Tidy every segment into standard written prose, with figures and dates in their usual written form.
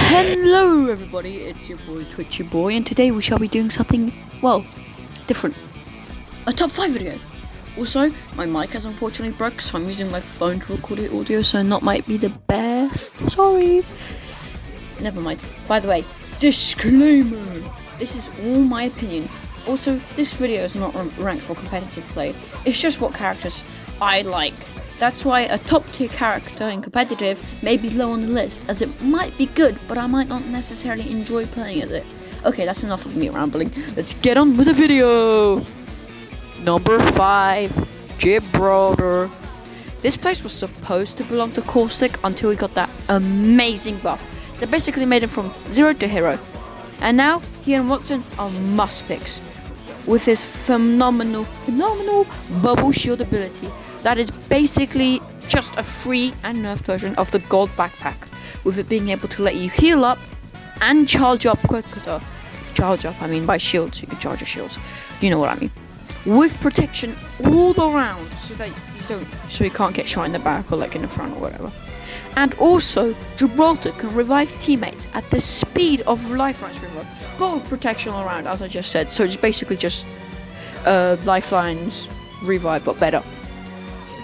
Hello everybody, it's your boy Twitchy Boy, and today we shall be doing something, well, different. A top 5 video. Also, my mic has unfortunately broke, so I'm using my phone to record the audio, so not might be the best. Sorry. Never mind. By the way, disclaimer. This is all my opinion. Also, this video is not ranked for competitive play. It's just what characters I like. That's why a top tier character in competitive may be low on the list, as it might be good, but I might not necessarily enjoy playing as it. Okay, that's enough of me rambling. Let's get on with the video! Number 5, Gibraltar. This place was supposed to belong to Caustic until he got that amazing buff that basically made him from 0 to hero. And now, he and Watson are must picks, with his phenomenal bubble shield ability. That is basically just a free and nerfed version of the gold backpack, with it being able to let you heal up and charge up quicker. Charge up, I mean by shields, you can charge your shields. You know what I mean. With protection all around, so you can't get shot in the back or like in the front or whatever. And also, Gibraltar can revive teammates at the speed of Lifeline's revive, but with protection all around, as I just said. So it's basically just Lifeline's revive, but better.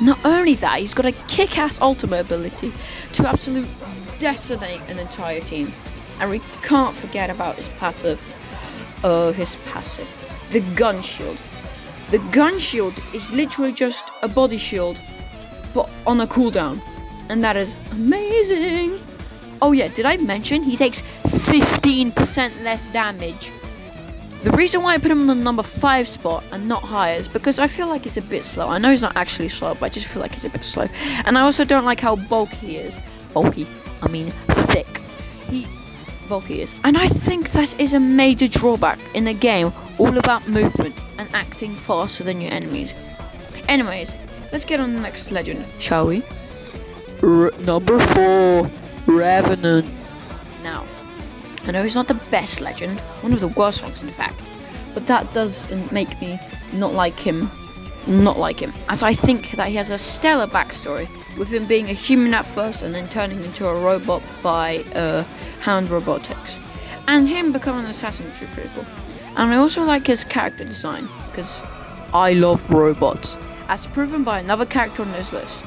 Not only that, he's got a kick-ass ultimate ability to absolutely decimate an entire team. And we can't forget about his passive. The gun shield. The gun shield is literally just a body shield, but on a cooldown. And that is amazing. Oh yeah, did I mention he takes 15% less damage? The reason why I put him on the number 5 spot and not higher is because I feel like he's a bit slow. I know he's not actually slow, but I just feel like he's a bit slow. And I also don't like how bulky he is. Thick. Bulky is. And I think that is a major drawback in the game, all about movement and acting faster than your enemies. Anyways, let's get on the next legend, shall we? Number 4, Revenant. Now, I know he's not the best legend, one of the worst ones in fact, but that doesn't make me not like him, as I think that he has a stellar backstory, with him being a human at first and then turning into a robot by Hound Robotics, and him becoming an assassin, which is pretty cool. And I also like his character design, because I love robots, as proven by another character on this list.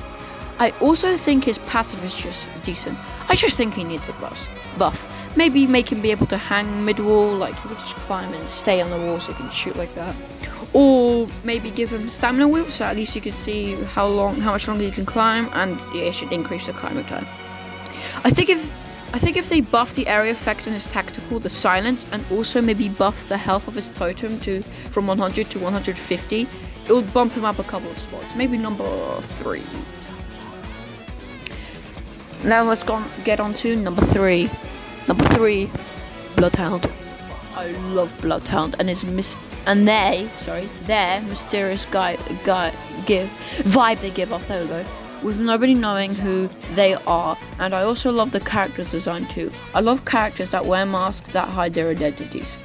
I also think his passive is just decent. I just think he needs a buff. Maybe make him be able to hang mid-wall, like he would just climb and stay on the wall so he can shoot like that. Or maybe give him stamina wheel, so at least you can see how much longer he can climb, and it should increase the climbing time. I think if they buff the area effect on his tactical, the silence, and also maybe buff the health of his totem from 100 to 150, it will bump him up a couple of spots. Maybe number 3. Now let's get on to number 3. Number 3, Bloodhound. I love Bloodhound and their mysterious vibe they give off. There we go. With nobody knowing who they are. And I also love the characters design too. I love characters that wear masks that hide their identities.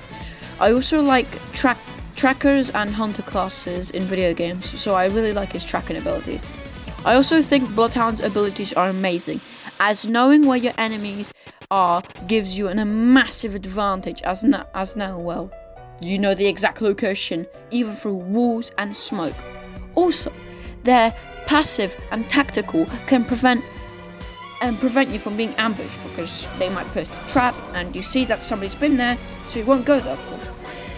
I also like trackers and hunter classes in video games, so I really like his tracking ability. I also think Bloodhound's abilities are amazing, as knowing where your enemies are gives you a massive advantage, as now, well, you know the exact location, even through walls and smoke. Also, their passive and tactical can prevent you from being ambushed, because they might post a trap and you see that somebody's been there, so you won't go there, of course.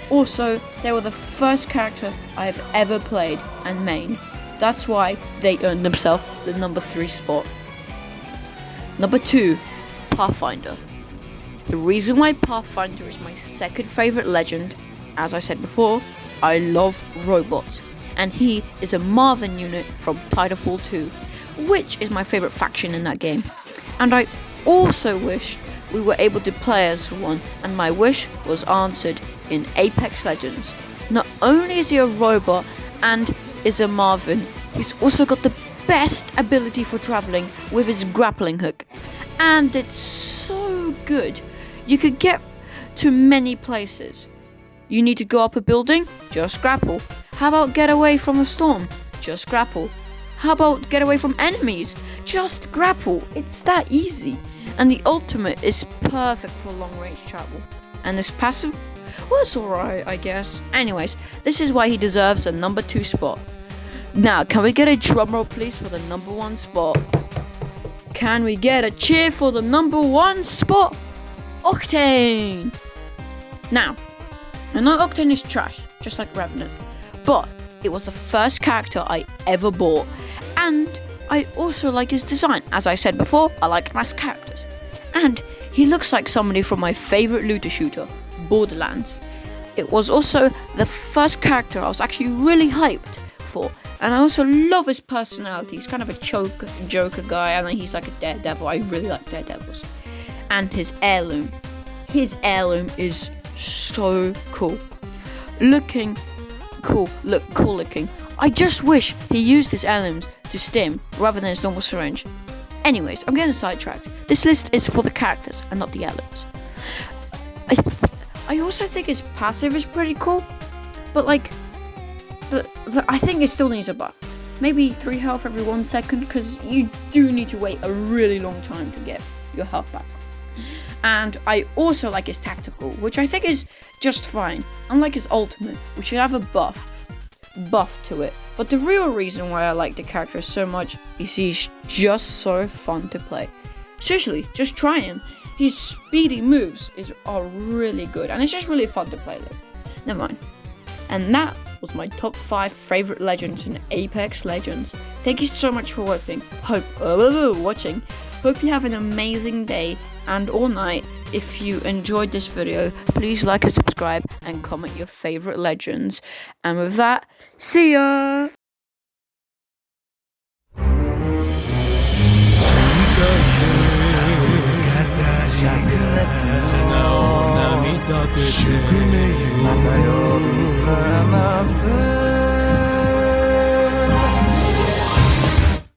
Also, they were the first character I have ever played and mained. That's why they earned themselves the number 3 spot. Number 2, Pathfinder. The reason why Pathfinder is my second favourite legend, as I said before, I love robots, and he is a Marvin unit from Titanfall 2, which is my favourite faction in that game. And I also wished we were able to play as one, and my wish was answered in Apex Legends. Not only is he a robot and is a Marvin, he's also got the best ability for travelling with his grappling hook. And it's so good. You could get to many places. You need to go up a building? Just grapple. How about get away from a storm? Just grapple. How about get away from enemies? just grapple. It's that easy. And the ultimate is perfect for long range travel. And this passive, well, it's alright, I guess. Anyways, this is why he deserves a number 2 spot. Now, can we get a drumroll please for the number 1 spot? Can we get a cheer for the number 1 spot? Octane! Now, I know Octane is trash, just like Revenant, but it was the first character I ever bought, and I also like his design. As I said before, I like nice characters. And he looks like somebody from my favorite looter shooter, Borderlands. It was also the first character I was actually really hyped for, and I also love his personality. He's kind of a joker guy, and then he's like a daredevil. I really like daredevils. And his heirloom. His heirloom is so cool. Look cool looking. I just wish he used his heirlooms to stim rather than his normal syringe. Anyways, I'm getting sidetracked. This list is for the characters and not the heirlooms. I also think his passive is pretty cool, but like, I think it still needs a buff. Maybe 3 health every 1 second, because you do need to wait a really long time to get your health back. And I also like his tactical, which I think is just fine, unlike his ultimate, which should have a buff to it. But the real reason why I like the character so much is he's just so fun to play. Seriously, just try him. His speedy moves are really good, and it's just really fun to play with. Never mind. And that was my top 5 favorite legends in Apex Legends. Thank you so much for watching. Hope you have an amazing day and or night. If you enjoyed this video, please like and subscribe and comment your favorite legends. And with that, see ya!